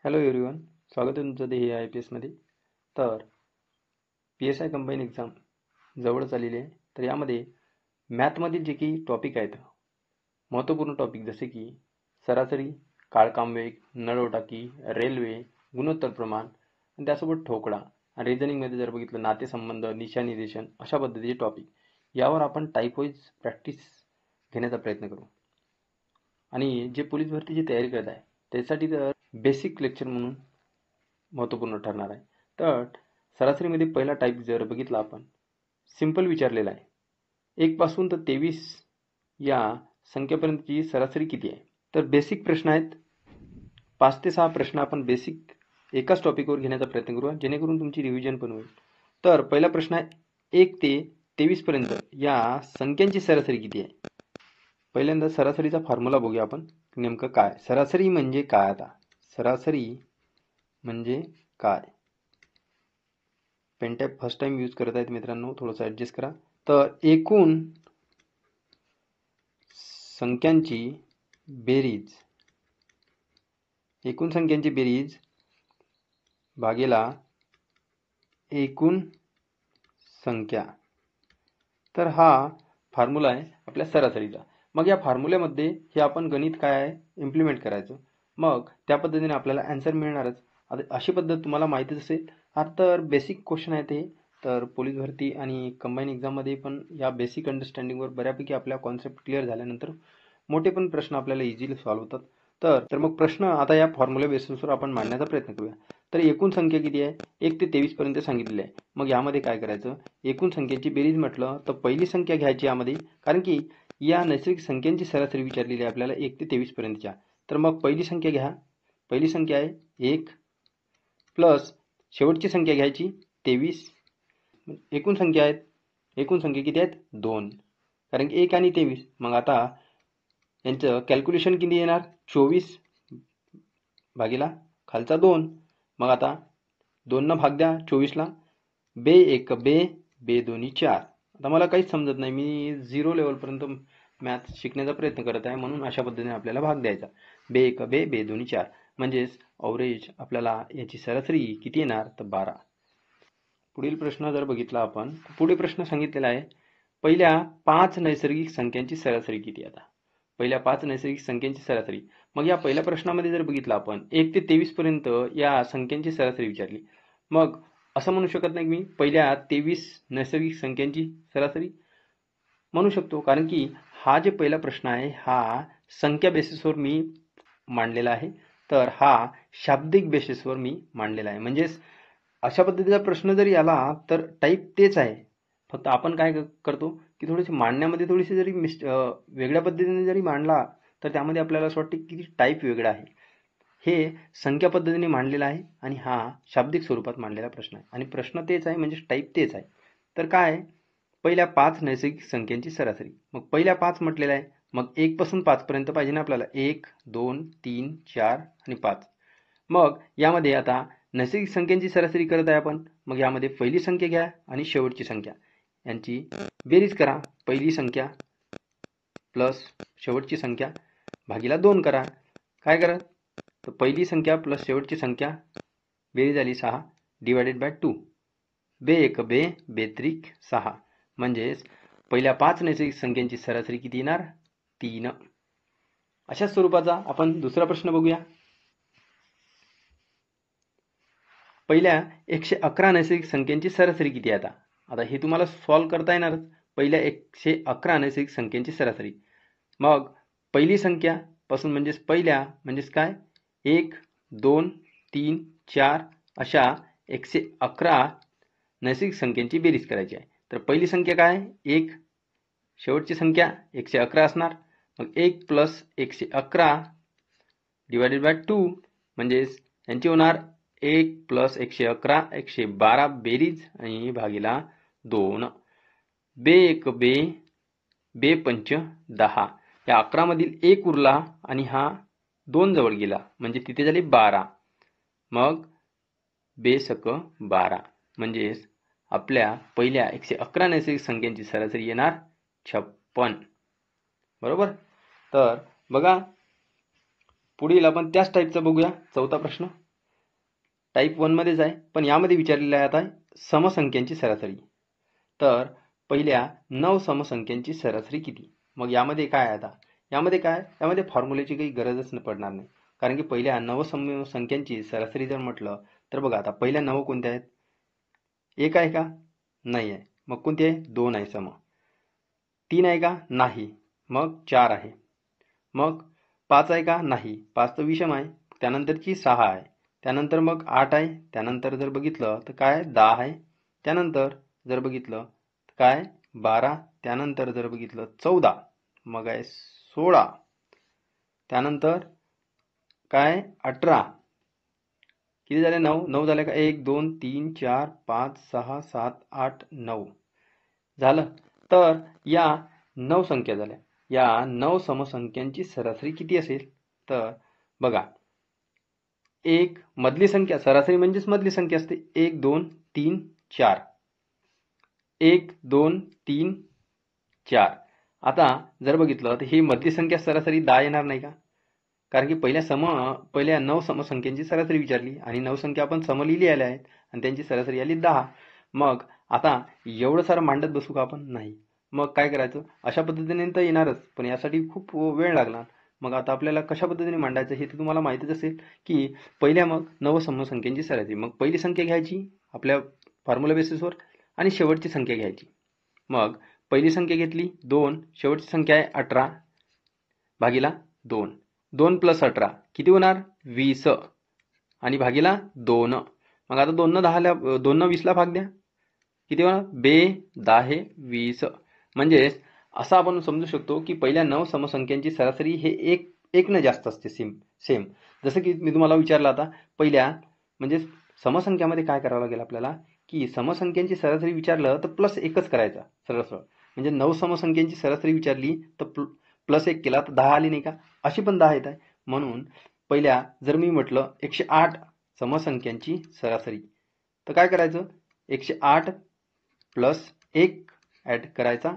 Hello everyone, स्वागत आहे तुमचं हे आय पी एसमध्ये. तर P S I combine exam जवळच आलेली आहे. तर यामध्ये मॅथमधील जे काही टॉपिक आहेत, महत्त्वपूर्ण टॉपिक जसे की सरासरी, काळकामवेग, नळवटाकी, रेल्वे, गुणोत्तर प्रमाण आणि त्यासोबत ठोकळा आणि रिझनिंगमध्ये जर बघितलं नातेसंबंध, दिशानिर्देशन अशा पद्धतीचे टॉपिक, यावर आपण टाईप वाईज प्रॅक्टिस घेण्याचा प्रयत्न करू. आणि जे पोलीस भरतीची तयारी करत आहे त्यासाठी तर बेसिक लेक्चर म्हणून महत्त्वपूर्ण ठरणार आहे. तर सरासरीमध्ये पहिला टाईप जर बघितला आपण, सिंपल विचारलेला आहे. 1 पासून तर 23 या संख्येपर्यंतची सरासरी किती आहे? तर बेसिक प्रश्न आहेत. 5 ते 6 प्रश्न आपण बेसिक एकाच टॉपिकवर घेण्याचा प्रयत्न करूया, जेणेकरून तुमची रिव्हिजन पण होईल. तर पहिला प्रश्न आहे, 1 ते 23 पर्यंत या संख्यांची सरासरी किती आहे? पहिल्यांदा सरासरीचा फॉर्म्युला बघूया आपण, नेमकं काय सरासरी म्हणजे काय. आता सरासरी म्हणजे काय? Pen type first time use करत आहेत मित्रांनो, थोडंसं ॲडजस्ट करा. तर एकूण संख्यांची बेरीज, एकूण संख्यांची बेरीज भागेला एकूण संख्या. तर हा फॉर्म्युला आहे आपल्या सरासरीचा. मग या फॉर्म्युल्यामध्ये हे आपण गणित काय आहे इम्प्लिमेंट करायचं, मग त्या पद्धतीने आपल्याला ॲन्सर मिळणारच. आता अशी पद्धत तुम्हाला माहितीच असेल. हा तर बेसिक क्वेश्चन आहे ते. तर पोलीस भरती आणि कंबाईन एक्झाममध्ये पण या बेसिक अंडरस्टँडिंगवर बऱ्यापैकी आपल्या कॉन्सेप्ट क्लिअर झाल्यानंतर मोठे पण प्रश्न आपल्याला इझिली सॉल्व्ह होतात. तर मग प्रश्न आता या फॉर्म्युला बेसिसवर आपण मांडण्याचा प्रयत्न करूया. तर एकूण संख्या किती आहे? 1 ते 23 पर्यंत सांगितलेली आहे. मग यामध्ये काय करायचं, एकूण संख्येची बेरीज म्हटलं तर पहिली संख्या घ्यायची यामध्ये, कारण की या नैसर्गिक संख्यांची सरासरी विचारलेली आहे आपल्याला 1 ते 23 पर्यंतच्या. तर मग पहिली संख्या घ्या. पहिली संख्या आहे 1 प्लस शेवटची संख्या घ्यायची 23. एकूण संख्या आहेत, एकूण संख्या किती आहेत? 2. कारण की 1 आणि 23. मग आता यांचं कॅल्क्युलेशन किती येणार? 24 भागीला खालचा 2. मग आता 2 न भाग द्या 24ला. बे 1 बे, बे 2 4. आता मला काहीच समजत नाही, मी 0 लेवलपर्यंत मॅथ शिकण्याचा प्रयत्न करत आहे, म्हणून अशा पद्धतीने आपल्याला भाग द्यायचा. बे 1 बे, बे 2 4. म्हणजेच अवरेज आपल्याला याची सरासरी किती येणार तर 12. पुढील प्रश्न जर बघितला आपण, पुढे प्रश्न सांगितलेला आहे, पहिल्या 5 नैसर्गिक संख्यांची सरासरी किती? आता पहिल्या 5 नैसर्गिक संख्यांची सरासरी. मग या पहिल्या प्रश्नामध्ये जर बघितलं आपण 1 ते 23 पर्यंत या संख्यांची सरासरी विचारली. मग असं म्हणू शकत नाही मी पहिल्या 23 नैसर्गिक संख्यांची सरासरी म्हणू शकतो, कारण की हा जे पहिला प्रश्न आहे हा संख्या बेसिसवर मी मांडलेला आहे. तर हा शाब्दिक बेसिसवर मी मांडलेला आहे. म्हणजेच अशा पद्धतीचा प्रश्न जरी आला तर टाईप तेच आहे, फक्त आपण काय करतो की थोडीशी मांडण्यामध्ये थोडीशी जरी वेगळ्या पद्धतीने जरी मांडला तर त्यामध्ये आपल्याला असं वाटते की टाईप वेगळा आहे. हे संख्या पद्धतीने मांडलेला आहे आणि हा शाब्दिक स्वरूपात मांडलेला प्रश्न आहे, आणि प्रश्न तेच आहे म्हणजे टाईप तेच आहे. तर काय, पहिल्या 5 नैसर्गिक संख्यांची सरासरी. मग पहिल्या 5 म्हटलेलं आहे, मग 1 पासून 5 पर्यंत पाहिजे ना आपल्याला. 1 2 3 4 आणि 5. मग यामध्ये आता नैसर्गिक संख्यांची सरासरी करत आहे आपण. मग यामध्ये पहिली संख्या घ्या आणि शेवटची संख्या यांची बेरीज करा. पहिली संख्या प्लस शेवटची संख्या भागीला 2 करा. काय करा, तर पहिली संख्या प्लस शेवटची संख्या बेरीज झाली 6 डिवायडेड बाय 2. बे 1 बे, बे 3 6. म्हणजेच पहिल्या 5 नैसर्गिक संख्यांची सरासरी किती येणार? 3. अशाच स्वरूपाचा आपण दुसरा प्रश्न बघूया. पहिल्या 111 नैसर्गिक संख्यांची सरासरी किती आहे? आता हे तुम्हाला सॉल्व्ह करता येणारच. पहिल्या 111 नैसर्गिक संख्यांची सरासरी. मग पहिली संख्या पासून म्हणजेच पहिल्या म्हणजेच काय, 1 2 3 4 अशा 111 नैसर्गिक संख्यांची बेरीज करायची आहे. तर पहिली संख्या काय, 1, शेवटची संख्या 111 असणार. मग 1 प्लस 111 डिवायडेड बाय 2 म्हणजेच यांची होणार 1 प्लस 111 112 बेरीज आणि भागीला 2. बे 1 बे, बे 5 10. या 11 मधील 1 उरला आणि हा 2 जवळ गेला म्हणजे तिथे झाली 12. मग बे 1 12. म्हणजेच आपल्या पहिल्या 111 नैसर्गिक संख्यांची सरासरी येणार 56. बरोबर. तर बघा पुढील आपण त्याच टाईपचा बघूया चौथा प्रश्न. टाईप 1 मध्येच आहे, पण यामध्ये विचारलेलं आहे आता समसंख्यांची सरासरी. तर पहिल्या 9 समसंख्यांची सरासरी किती? मग यामध्ये काय आहे आता? यामध्ये फॉर्म्युल्याची काही गरजच पडणार नाही. कारण की पहिल्या 9 समसंख्यांची सरासरी जर म्हटलं तर बघा, आता पहिल्या 9 कोणत्या आहेत? 1 आहे का? नाही आहे. मग कोणती आहे? 2 आहे सम. 3 आहे का? नाही. मग 4 आहे. मग 5 आहे का? नाही. 5 तर विषम आहे. त्यानंतरची 6 आहे. त्यानंतर मग 8 आहे. त्यानंतर जर बघितलं तर काय? 10 आहे. त्यानंतर जर बघितलं तर काय? 12. त्यानंतर जर बघितलं 14. मग आहे 16. त्यानंतर काय? 18. किती झाले? 9. 9 झाले का? 1 2 3 4 5 6 7 8 9 झालं. तर या 9 संख्या झाल्या. या 9 समसंख्यांची सरासरी किती असेल? तर बघा, एक मधली संख्या, सरासरी म्हणजेच मधली संख्या असते. 1 2 3 4. 1 2 3 4. आता जर बघितलं तर ही मधली संख्या सरासरी 10 येणार नाही का? कारण की पहिल्या 9 समसंख्यांची सरासरी विचारली आणि 9 संख्या आपण सम लिहिलेल्या आहेत आणि त्यांची सरासरी आली 10. मग आता एवढं सारं मांडत बसू का आपण? नाही. मग काय करायचं? अशा पद्धतीने तर येणारच, पण यासाठी खूप वेळ लागणार. मग आता आपल्याला कशा पद्धतीने मांडायचं हे तर तुम्हाला माहितीच असेल की पहिल्या मग 9 समसंख्यांची सरासरी. मग पहिली संख्या घ्यायची आपल्या फॉर्म्युला बेसिसवर आणि शेवटची संख्या घ्यायची. मग पहिली संख्या घेतली 2, शेवटची संख्या आहे 18 भागीला 2. 2 + 18 किती होणार? 20 आणि भागीला 2. मग आता 2 न 20 ला भाग द्या. किती होणार? 10 20. म्हणजेच असं आपण समजू शकतो की पहिल्या 9 समसंख्यांची सरासरी हे एक न जास्त असते. सेम जसं की मी तुम्हाला विचारलं आता पहिल्या म्हणजे समसंख्यामध्ये काय करावं लागेल आपल्याला की समसंख्यांची सरासरी विचारलं तर प्लस एकच करायचा सरळ सरळ. म्हणजे 9 समसंख्यांची सरासरी विचारली तर प्लस 1 केला तर 10 आली नाही का? अशी पण 10 येत आहे. म्हणून पहिल्या जर मी म्हटलं 108 समसंख्यांची सरासरी तर काय करायचं? 108 प्लस 1 ॲड करायचा.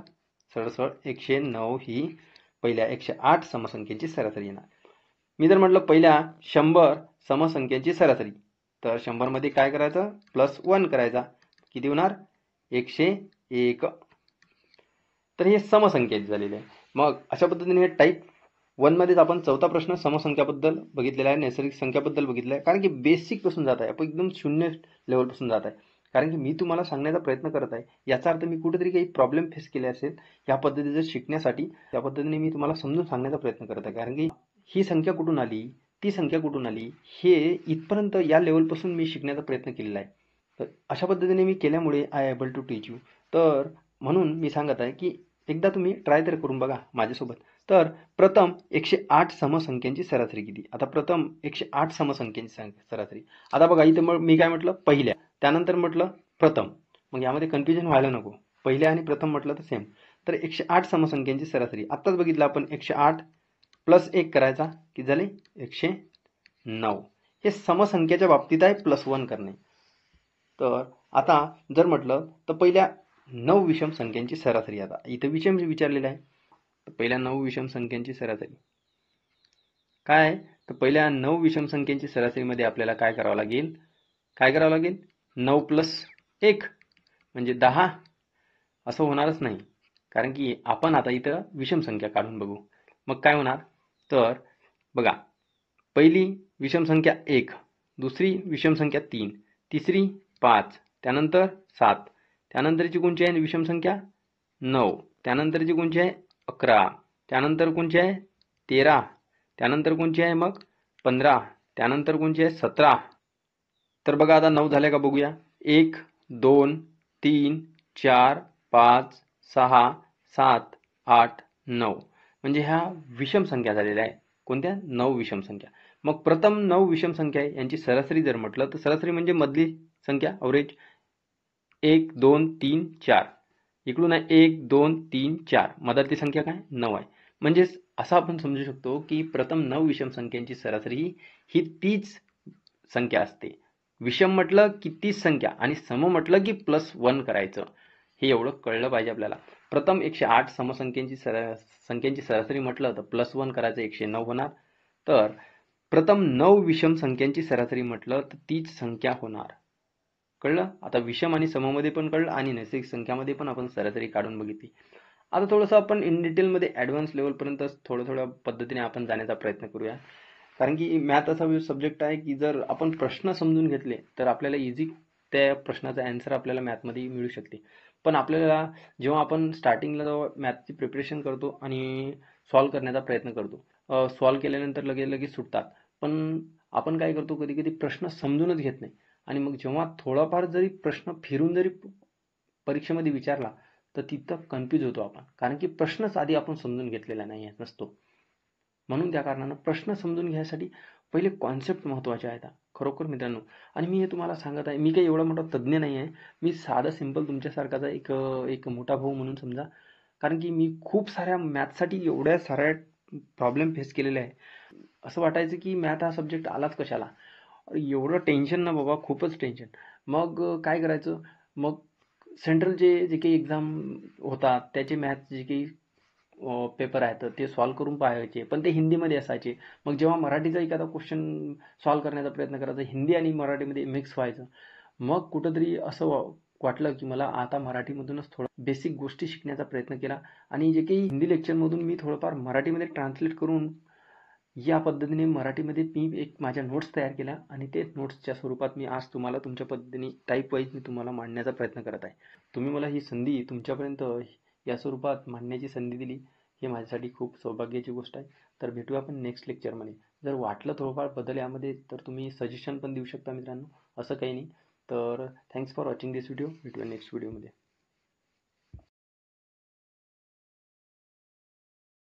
सरळ सरळ 109 ही पहिल्या 108 समसंख्यांची सरासरी येणार. मी जर म्हटलं पहिल्या 100 समसंख्यांची सरासरी तर 100 मध्ये काय करायचं? +1 करायचा. किती होणार? 101. तर हे समसंख्येचे झालेले आहे. मग अशा पद्धतीने हे टाईप 1 मध्येच आपण चौथा प्रश्न समसंख्याबद्दल बघितलेला आहे, नैसर्गिक संख्याबद्दल बघितलं आहे. कारण की बेसिक पासून जात आहे, आपण एकदम शून्य लेवल पासून जात आहे. कारण की मी तुम्हाला सांगण्याचा प्रयत्न करत आहे, याचा अर्थ मी कुठेतरी काही प्रॉब्लेम फेस केले असेल या पद्धतीचं शिकण्यासाठी, त्या पद्धतीने मी तुम्हाला समजून सांगण्याचा प्रयत्न करत आहे. कारण की ही संख्या कुठून आली, ती संख्या कुठून आली, हे इथपर्यंत या लेवलपासून मी शिकण्याचा प्रयत्न केलेला आहे. तर अशा पद्धतीने मी केल्यामुळे I able to teach you. तर म्हणून मी सांगत आहे की एकदा तुम्ही ट्राय तर करून बघा माझ्यासोबत. तर प्रथम 108 समसंख्यांची सरासरी किती? आता प्रथम 108 समसंख्यांची सरासरी. आता बघा इथे मग मी काय म्हटलं? पहिल्या, त्यानंतर म्हटलं प्रथम. मग यामध्ये कन्फ्युजन व्हायला नको. पहिल्या आणि प्रथम म्हटलं तर सेम. तर 108 समसंख्यांची सरासरी आत्ताच बघितलं आपण. 108 प्लस 1 करायचा. किती झाले? 109. हे समसंख्याच्या बाबतीत आहे +1 करणे. तर आता जर म्हटलं तर पहिल्या 9 विषम संख्यांची सरासरी. आता इथं विषम विचारलेलं आहे. तर पहिल्या 9 विषम संख्यांची सरासरी काय आहे? तर पहिल्या 9 विषम संख्यांची सरासरीमध्ये आपल्याला काय करावं लागेल? 9 + 1 म्हणजे 10. असं होणारच नाही. कारण की आपण आता इथं विषम संख्या काढून बघू. मग काय होणार? तर बघा, पहिली विषम संख्या 1, दुसरी विषम संख्या 3, तिसरी 5, त्यानंतर 7, त्यानंतरची कोणची आहे विषम संख्या? 9, त्यानंतरची कोणची आहे? 11, त्यानंतर कोणची आहे? 13, त्यानंतर कोणची आहे मग? 15, त्यानंतर कोणची आहे? 17. तर बघा आता 9 झाल्या का बघूया. 1 2 3 4 5 6 7 8 9. म्हणजे ह्या विषम संख्या झालेल्या आहे. कोणत्या? 9 विषम संख्या. मग प्रथम 9 विषम संख्या आहे यांची सरासरी जर म्हटलं तर सरासरी म्हणजे मधली संख्या, अवरेज. 1 2 3 4. इकडून आहे 1 2 3 4. मधातली संख्या काय? 9 आहे. म्हणजेच असं आपण समजू शकतो की प्रथम 9 विषम संख्यांची सरासरी ही तीच संख्या असते. विषम म्हटलं की तीच संख्या आणि सम म्हटलं की +1 करायचं. हे एवढं कळलं पाहिजे आपल्याला. प्रथम 108 समसंख्यांची संख्यांची सरासरी म्हटलं तर +1 करायचं, 109 होणार. तर प्रथम 9 विषम संख्यांची सरासरी म्हटलं तर तीच संख्या होणार. कळलं? आता विषम आणि सममध्ये पण कळलं आणि नैसर्गिक संख्यामध्ये पण आपण सरासरी काढून बघितली. आता थोडंसं आपण इन डिटेलमध्ये ॲडव्हान्स लेवलपर्यंत थोड्या पद्धतीने आपण जाण्याचा प्रयत्न करूया. कारण की मॅथ असा सब्जेक्ट आहे की जर आपण प्रश्न समजून घेतले तर आपल्याला इझी त्या प्रश्नाचा ॲन्सर आपल्याला मॅथमध्ये मिळू शकते. पण आपल्याला जेव्हा आपण स्टार्टिंगला जेव्हा मॅथची प्रिपरेशन करतो आणि सॉल्व करण्याचा प्रयत्न करतो, सॉल्व केल्यानंतर लगेच सुटतात. पण आपण काय करतो, कधी कधी प्रश्न समजूनच घेत नाही आणि मग जेव्हा थोडाफार जरी प्रश्न फिरून जरी परीक्षेमध्ये विचारला तर तिथं कन्फ्यूज होतो आपण, कारण की प्रश्नच आधी आपण समजून घेतलेला नाही नसतो. म्हणून त्या कारणानं प्रश्न समजून घ्यायसाठी पहिले कॉन्सेप्ट महत्त्वाचे आहेत खरोखर मित्रांनो. आणि मी हे तुम्हाला सांगत आहे, मी काही एवढा मोठा तज्ज्ञ नाही आहे. मी साधा सिंपल तुमच्यासारखाचा एक एक मोठा भाऊ म्हणून समजा. कारण की मी खूप साऱ्या मॅथसाठी एवढ्या साऱ्या प्रॉब्लेम फेस केलेले आहे. असं वाटायचं की मॅथ हा सब्जेक्ट आलाच कशाला, एवढं टेन्शन ना बाबा, खूपच टेन्शन. मग काय करायचं, मग सेंट्रलचे जे काही एक्झाम होतात त्याचे मॅथ जे काही पेपर आहेत ते सॉल्व करून पाहायचे, पण ते हिंदीमध्ये असायचे. मग जेव्हा मराठीचा एखादा क्वेश्चन सॉल्व करण्याचा प्रयत्न करायचा, हिंदी आणि मराठीमध्ये मिक्स व्हायचं. मग कुठंतरी असं वाटलं की मला आता मराठीमधूनच थोडं बेसिक गोष्टी शिकण्याचा प्रयत्न केला आणि जे काही हिंदी लेक्चरमधून मी थोडंफार मराठीमध्ये ट्रान्सलेट करून या पद्धतीने मराठीमध्ये मी एक माझ्या नोट्स तयार केल्या आणि ते नोट्सच्या स्वरूपात मी आज तुम्हाला तुमच्या पद्धतीने टाईप वाईज मी तुम्हाला मांडण्याचा प्रयत्न करत आहे. तुम्ही मला ही संधी तुमच्यापर्यंत या स्वरूपात मांडण्याची संधी दिली, हे माझ्यासाठी खूप सौभाग्याची गोष्ट आहे. तर भेटूया आपण नेक्स्ट लेक्चरमध्ये. जर वाटलं थोडंफार बदल यामध्ये तर तुम्ही सजेशन पण देऊ शकता मित्रांनो, असं काही नाही. तर thanks for watching this video. भेटूया नेक्स्ट व्हिडिओमध्ये.